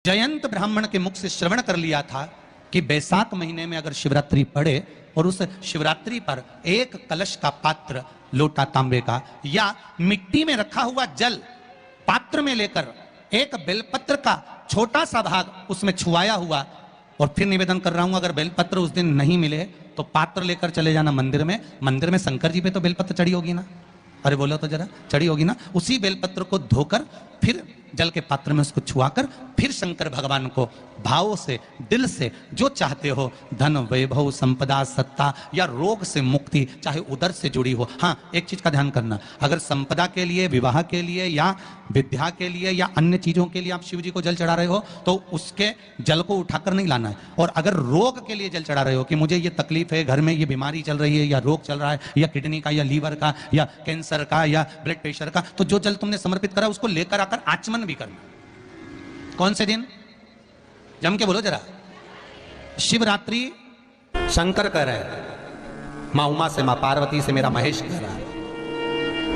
जयंत ब्राह्मण के मुख से श्रवण कर लिया था कि बैसाख महीने में अगर शिवरात्रि पड़े और उस शिवरात्रि पर एक कलश का पात्र, लोटा तांबे का या मिट्टी में रखा हुआ जल पात्र में लेकर एक बेलपत्र का छोटा सा भाग उसमें छुआया हुआ, और फिर निवेदन कर रहा हूं अगर बेलपत्र उस दिन नहीं मिले तो पात्र लेकर चले जाना मंदिर में। मंदिर में शंकर जी पे तो बेलपत्र चढ़ी होगी ना, अरे बोलो तो जरा, चढ़ी होगी ना। उसी बेलपत्र को धोकर फिर जल के पात्र में उसको छुआकर फिर शंकर भगवान को भावों से, दिल से जो चाहते हो, धन वैभव संपदा सत्ता या रोग से मुक्ति, चाहे उदर से जुड़ी हो। हाँ, एक चीज का ध्यान करना, अगर संपदा के लिए, विवाह के लिए या विद्या के लिए या अन्य चीजों के लिए आप शिव जी को जल चढ़ा रहे हो तो उसके जल को उठाकर नहीं लाना है। और अगर रोग के लिए जल चढ़ा रहे हो कि मुझे ये तकलीफ है, घर में ये बीमारी चल रही है या रोग चल रहा है या किडनी का या लीवर का या कैंसर का या ब्लड प्रेशर का, तो जो जल तुमने समर्पित करा उसको लेकर आकर आचमन भी करना। कौन से दिन? जम के बोलो जरा। शिवरात्रि शंकर कह रहे हैं, मां उमा से, मां पार्वती से मेरा महेश कह रहा है,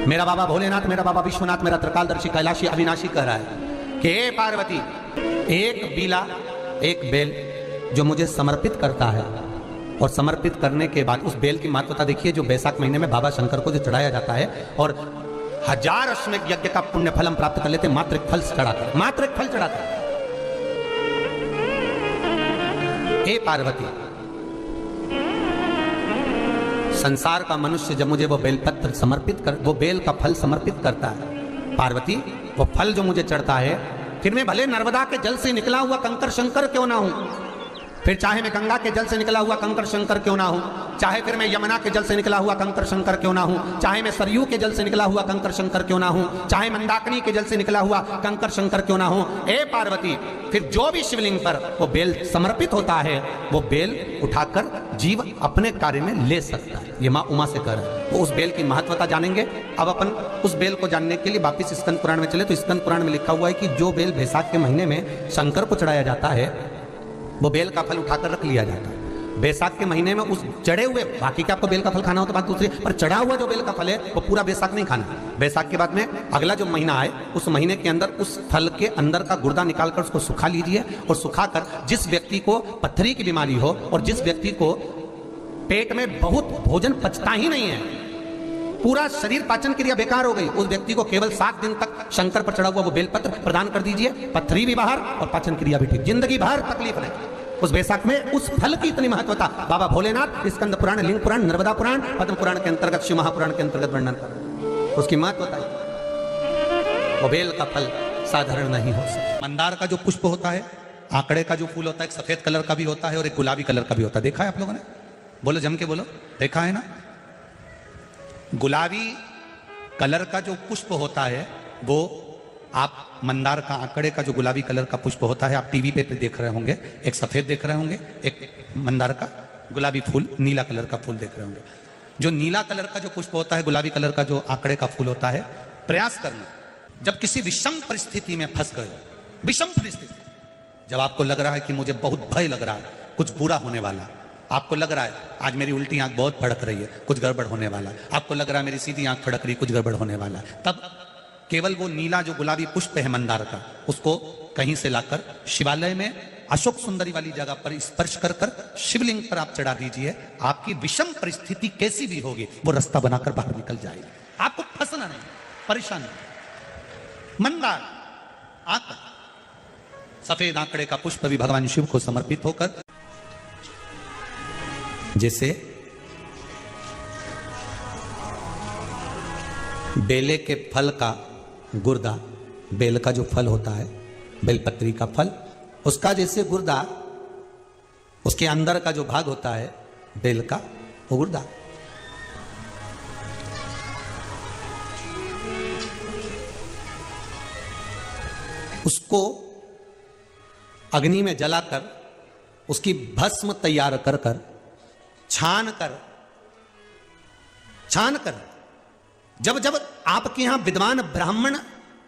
मेरा बाबा भोलेनाथ, मेरा बाबा विश्वनाथ, मेरा त्रिकालदर्शी कैलाशी अविनाशी कह रहा है कि हे पार्वती, एक बीला, एक बेल जो मुझे समर्पित करता है, और समर्पित करने के बाद उस बेल की महत्वता देखिए, जो बैसाख महीने में बाबा शंकर को जो चढ़ाया जाता है और 1000 अश्वमेध यज्ञ का पुण्य फल हम प्राप्त कर लेते, मात्र एक फल चढ़ाकर, मात्र एक फल चढ़ाकर। हे पार्वती, संसार का मनुष्य जब मुझे वो बेलपत्र समर्पित कर, वो बेल का फल समर्पित करता है, पार्वती वो फल जो मुझे चढ़ता है, फिर मैं भले नर्मदा के जल से निकला हुआ कंकर शंकर क्यों ना हूं, फिर चाहे मैं गंगा के जल से निकला हुआ कंकर शंकर क्यों ना हूं, चाहे फिर मैं यमुना के जल से निकला हुआ कंकर शंकर क्यों ना हूं, चाहे मैं सरयू के जल से निकला हुआ कंकर शंकर क्यों ना हूं, चाहे मंदाकिनी के जल से निकला हुआ कंकर शंकर क्यों ना हूं, ए पार्वती, फिर जो भी शिवलिंग पर वो बेल समर्पित होता है वो बेल उठाकर जीव अपने कार्य में ले सकता है। ये मां उमा से कर रहा है। वो उस बेल की महत्वता जानेंगे। अब अपन उस बेल को जानने के लिए वापिस स्कंद पुराण में चले, तो स्कंद पुराण में लिखा हुआ है कि जो बेल बैसाख के महीने में शंकर को चढ़ाया जाता है वो बेल का फल उठाकर रख लिया जाता है। बैसाख के महीने में उस चढ़े हुए, बाकी का आपको बेल का फल खाना हो तो बात दूसरी, पर चढ़ा हुआ जो बेल का फल है वो पूरा बैसाख नहीं खाना। बैसाख के बाद में अगला जो महीना आए उस महीने के अंदर उस फल के अंदर का गुर्दा निकालकर उसको सुखा लीजिए, और सुखाकर जिस व्यक्ति को पत्थरी की बीमारी हो और जिस व्यक्ति को पेट में बहुत भोजन पचता ही नहीं है, पूरा शरीर पाचन क्रिया बेकार हो गई, उस व्यक्ति को केवल 7 दिन तक शंकर पर चढ़ा हुआ वो बेलपत्र प्रदान कर दीजिए, पथरी भी बाहर और पाचन क्रिया भी ठीक, जिंदगी भर तकलीफ नहीं। उस बैसाख में उस फल की इतनी महत्वता बाबा भोलेनाथ स्कंद पुराण, लिंग पुराण, नर्मदा पुराण, पद्म पुराण के अंतर्गत, शिव महापुराण के अंतर्गत वर्णन कर, उसकी महत्वता है। वो बेल का फल साधारण नहीं हो सकता। मंदार का जो पुष्प होता है, आंकड़े का जो फूल होता है, एक सफेद कलर का भी होता है और एक गुलाबी कलर का भी होता है। देखा है आप लोगों ने? बोलो, जम के बोलो, देखा है ना? गुलाबी कलर का जो पुष्प होता है वो आप मंदार का, आंकड़े का जो गुलाबी कलर का पुष्प होता है, आप टीवी पे देख रहे होंगे, एक सफेद देख रहे होंगे, एक मंदार का गुलाबी फूल, नीला कलर का फूल देख रहे होंगे। जो नीला कलर का जो पुष्प होता है, गुलाबी कलर का जो आंकड़े का फूल होता है, प्रयास करना, जब किसी विषम परिस्थिति में फंस गए, विषम परिस्थिति, जब आपको लग रहा है कि मुझे बहुत भय लग रहा है, कुछ बुरा होने वाला, आपको लग रहा है आज मेरी उल्टी आंख बहुत फड़क रही है, कुछ गड़बड़ होने वाला, आपको लग रहा है मेरी सीधी आंख फड़क रही, कुछ गड़बड़ होने वाला, तब केवल वो नीला जो गुलाबी पुष्प है मंदार का, उसको कहीं से लाकर शिवालय में अशोक सुंदरी वाली जगह पर स्पर्श कर कर शिवलिंग पर आप चढ़ा दीजिए। आपकी विषम परिस्थिति कैसी भी होगी वो रास्ता बनाकर बाहर निकल जाएगी, आपको फंसना नहीं, परेशान नहीं। मंदार आंकड़ा, सफेद आंकड़े का पुष्प भी भगवान शिव को समर्पित होकर, जैसे बेले के फल का गुर्दा, बेल का जो फल होता है, बेलपत्री का फल, उसका जैसे गुर्दा, उसके अंदर का जो भाग होता है बेल का, वो गुर्दा, उसको अग्नि में जलाकर उसकी भस्म तैयार कर कर छान कर जब जब आपके यहां विद्वान ब्राह्मण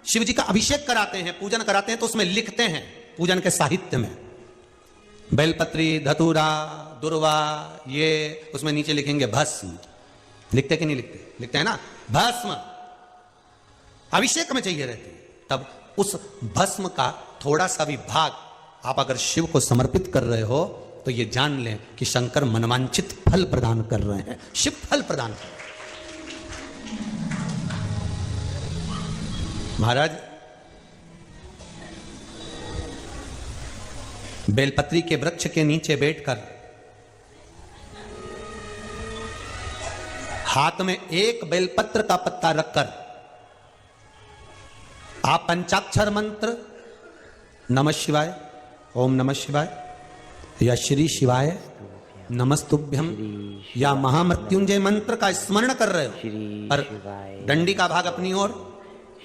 शिव जी का अभिषेक कराते हैं, पूजन कराते हैं, तो उसमें लिखते हैं, पूजन के साहित्य में, बेलपत्री, धतूरा, दुर्वा, ये उसमें नीचे लिखेंगे भस्म। लिखते कि नहीं लिखते? लिखते हैं ना, भस्म अभिषेक में चाहिए रहती है। तब उस भस्म का थोड़ा सा भी भाग आप अगर शिव को समर्पित कर रहे हो तो ये जान लें कि शंकर मनवांचित फल प्रदान कर रहे हैं, शिव फल प्रदान कर रहे हैं। महाराज बेलपत्री के वृक्ष के नीचे बैठकर हाथ में एक बेलपत्र का पत्ता रखकर आप पंचाक्षर मंत्र नमः शिवाय, ओम नमः शिवाय या श्री शिवाय नमस्तुभ्यम या महामृत्युंजय मंत्र का स्मरण कर रहे हो और डंडी का भाग अपनी ओर,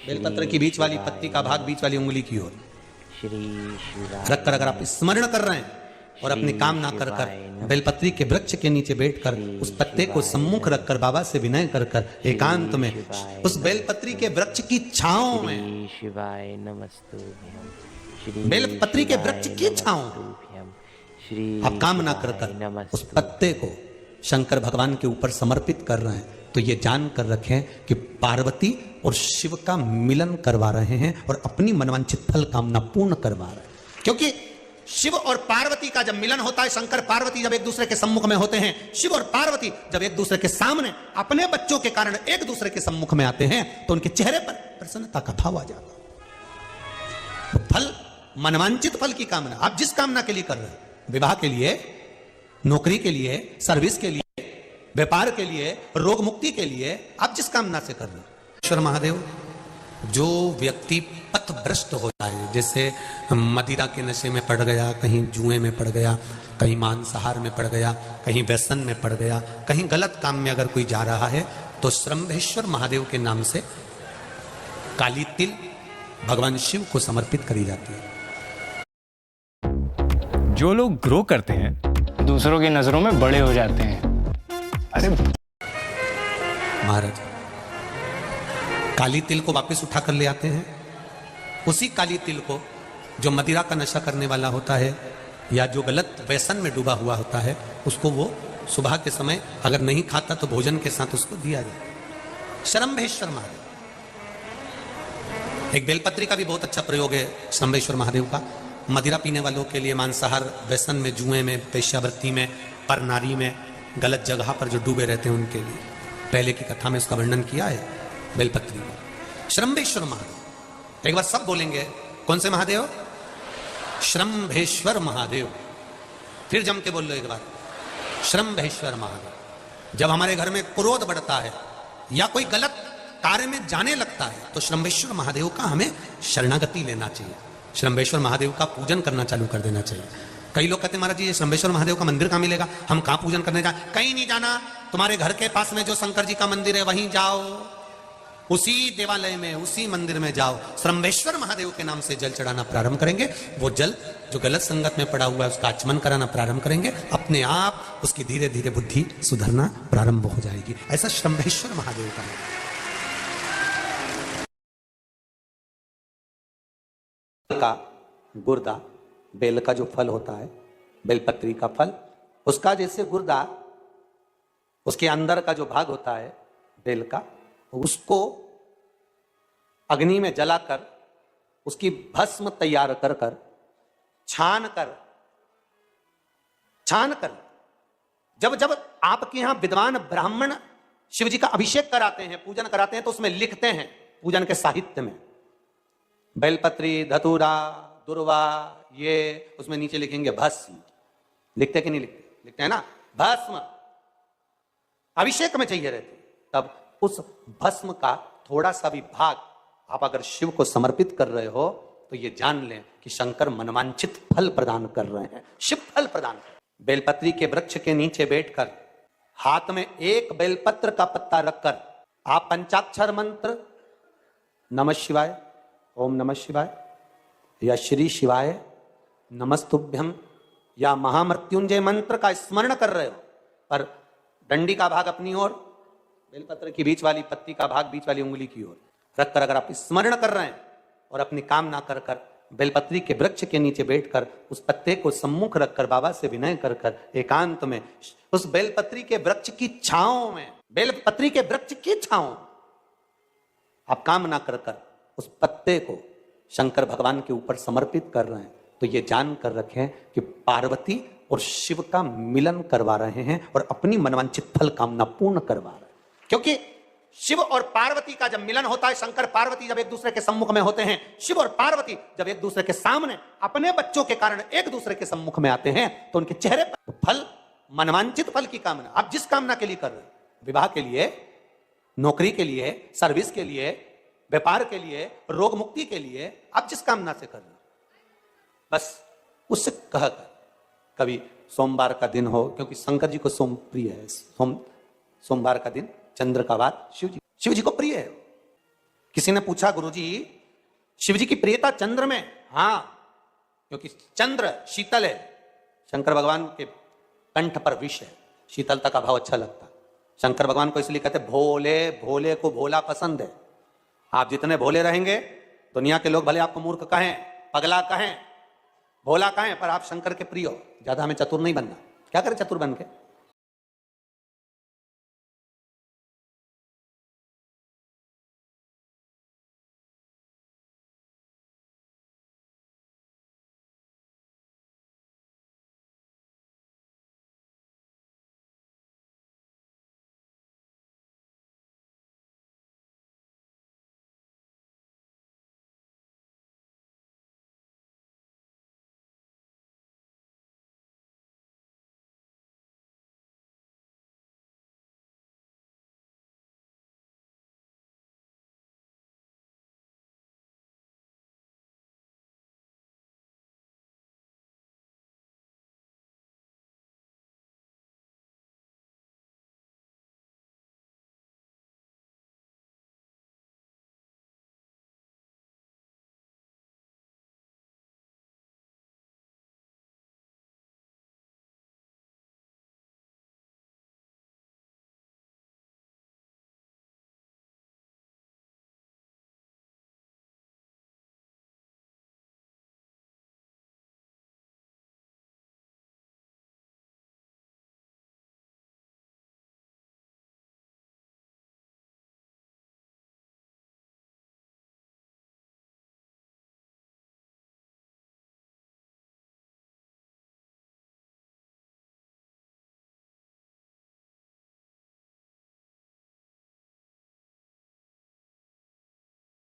बेलपत्र की बीच वाली पत्ती का भाग बीच वाली उंगली की ओर रखकर अगर आप स्मरण कर रहे हैं और अपनी कामना कर कर बेलपत्री के वृक्ष के नीचे बैठकर उस पत्ते को सम्मुख रखकर बाबा से विनय कर कर एकांत में उस बेलपत्री के वृक्ष की छांव में, बेलपत्री के वृक्ष की छांव आप कामना कर कर उस पत्ते को शंकर भगवान के ऊपर समर्पित कर रहे हैं तो ये जान कर रखें कि पार्वती और शिव का मिलन करवा रहे हैं और अपनी मनवांछित फल कामना पूर्ण करवा रहे हैं। क्योंकि शिव और पार्वती का जब मिलन होता है, शंकर पार्वती जब एक दूसरे के सम्मुख में होते हैं, शिव और पार्वती जब एक दूसरे के सामने अपने बच्चों के कारण एक दूसरे के सम्मुख में आते हैं तो उनके चेहरे पर प्रसन्नता का भाव आ जाता है। फल, मनवांचित फल की कामना आप जिस कामना के लिए कर रहे हैं, विवाह के लिए, नौकरी के लिए, सर्विस के लिए, व्यापार के लिए, रोग मुक्ति के लिए, आप जिस कामना से कर रहे हैं। ईश्वर महादेव, जो व्यक्ति पथभ्रष्ट हो जाए, जैसे मदिरा के नशे में पड़ गया, कहीं जुए में पड़ गया, कहीं मांसाहार में पड़ गया, कहीं व्यसन में पड़ गया, कहीं गलत काम में अगर कोई जा रहा है तो श्रंभेश्वर महादेव के नाम से काली तिल भगवान शिव को समर्पित करी जाती है। जो लोग ग्रो करते हैं दूसरों की नजरों में बड़े हो जाते हैं। अरे महाराज काली तिल को वापस उठा कर ले आते हैं, उसी काली तिल को जो मदिरा का नशा करने वाला होता है या जो गलत व्यसन में डूबा हुआ होता है, उसको वो सुबह के समय अगर नहीं खाता तो भोजन के साथ उसको दिया जाए। श्रंभेश्वर महादेव, एक बेलपत्री का भी बहुत अच्छा प्रयोग है श्रंभेश्वर महादेव का। मदिरा पीने वालों के लिए, मांसाहार, व्यसन में, जुए में, पेशावृत्ति में, पर नारी में, गलत जगह पर जो डूबे रहते हैं उनके लिए पहले की कथा में उसका वर्णन किया है बेलपत्री को। श्रंभेश्वर महादेव, एक बार सब बोलेंगे, कौन से महादेव? श्रंभेश्वर महादेव। फिर जम के बोल लो एक बार, श्रंभेश्वर महादेव। जब हमारे घर में क्रोध बढ़ता है या कोई गलत कार्य में जाने लगता है तो श्रंभेश्वर महादेव का हमें शरणागति लेना चाहिए, श्रंभेश्वर महादेव का पूजन करना चालू कर देना चाहिए। कई लोग कहते हैं महाराज जी ये श्रंभेश्वर महादेव का मंदिर कहाँ मिलेगा, हम कहाँ पूजन करने जाए? कहीं नहीं जाना, तुम्हारे घर के पास में जो शंकर जी का मंदिर है वहीं जाओ, उसी देवालय में, उसी मंदिर में जाओ, श्रंभेश्वर महादेव के नाम से जल चढ़ाना प्रारंभ करेंगे। वो जल जो गलत संगत में पड़ा हुआ है उसका आचमन कराना प्रारंभ करेंगे, अपने आप उसकी धीरे धीरे बुद्धि सुधरना प्रारंभ हो जाएगी। ऐसा श्रंभेश्वर महादेव का का गुर्दा, बेल का जो फल होता है, बेलपत्री का फल, उसका जैसे गुर्दा, उसके अंदर का जो भाग होता है बेल का, उसको अग्नि में जलाकर उसकी भस्म तैयार कर कर छान कर जब जब आपके यहां विद्वान ब्राह्मण शिव जी का अभिषेक कराते हैं, पूजन कराते हैं, तो उसमें लिखते हैं पूजन के साहित्य में बेलपत्री, धतूरा, दुर्वा, ये उसमें नीचे लिखेंगे भस्म। लिखते कि नहीं लिखते? लिखते हैं ना, भस्म अभिषेक में चाहिए रहती। तब उस भस्म का थोड़ा सा भी भाग आप अगर शिव को समर्पित कर रहे हो तो ये जान लें कि शंकर मनवांछित फल प्रदान कर रहे हैं, शिव फल प्रदान कर। बेलपत्री के वृक्ष के नीचे बैठकर हाथ में एक बेलपत्र का पत्ता रखकर आप पंचाक्षर मंत्र नमः शिवाय, ओम नमः शिवाय या श्री शिवाय नमस्तुभ्यम या महामृत्युंजय मंत्र का स्मरण कर रहे हो, पर डंडी का भाग अपनी ओर, बेलपत्र की बीच वाली पत्ती का भाग बीच वाली उंगली की ओर रखकर अगर आप स्मरण कर रहे हैं और अपनी कामना कर कर बेलपत्री के वृक्ष के नीचे बैठकर उस पत्ते को सम्मुख रखकर बाबा से विनय कर कर एकांत में उस बेलपत्री के वृक्ष की छांव में, बेलपत्री के वृक्ष की छांव आप कामना कर कर उस पत्ते को शंकर भगवान के ऊपर समर्पित कर रहे हैं तो ये जान कर रखें कि पार्वती और शिव का मिलन करवा रहे हैं और अपनी मनवांछित फल कामना पूर्ण करवा रहे हैं। क्योंकि शिव और पार्वती का जब मिलन होता है, शंकर पार्वती जब एक दूसरे के सम्मुख में होते हैं, शिव और पार्वती जब एक दूसरे के सामने अपने बच्चों के कारण एक दूसरे के सम्मुख में आते हैं, तो उनके चेहरे पर फल, मनवांछित फल की कामना, आप जिस कामना के लिए कर रहे हैं, विवाह के लिए, नौकरी के लिए, सर्विस के लिए, व्यापार के लिए, रोग मुक्ति के लिए, आप जिस कामना से कर रहे हैं, बस उससे कहकर कभी सोमवार का दिन हो, क्योंकि शंकर जी को सोम प्रिय है, सोमवार का दिन, चंद्र का वार शिव जी को प्रिय है। किसी ने पूछा, गुरुजी शिव जी की प्रियता चंद्र में? हां, क्योंकि चंद्र शीतल है, शंकर भगवान के कंठ पर विष है, शीतलता का भाव अच्छा लगता है। शंकर भगवान को इसलिए कहते भोले, भोले को भोला पसंद है। आप जितने भोले रहेंगे, दुनिया के लोग भले आपको मूर्ख कहें, पगला कहें, भोला कहें, पर आप शंकर के प्रिय हो। ज्यादा हमें चतुर नहीं बनना। क्या करें चतुर बन के?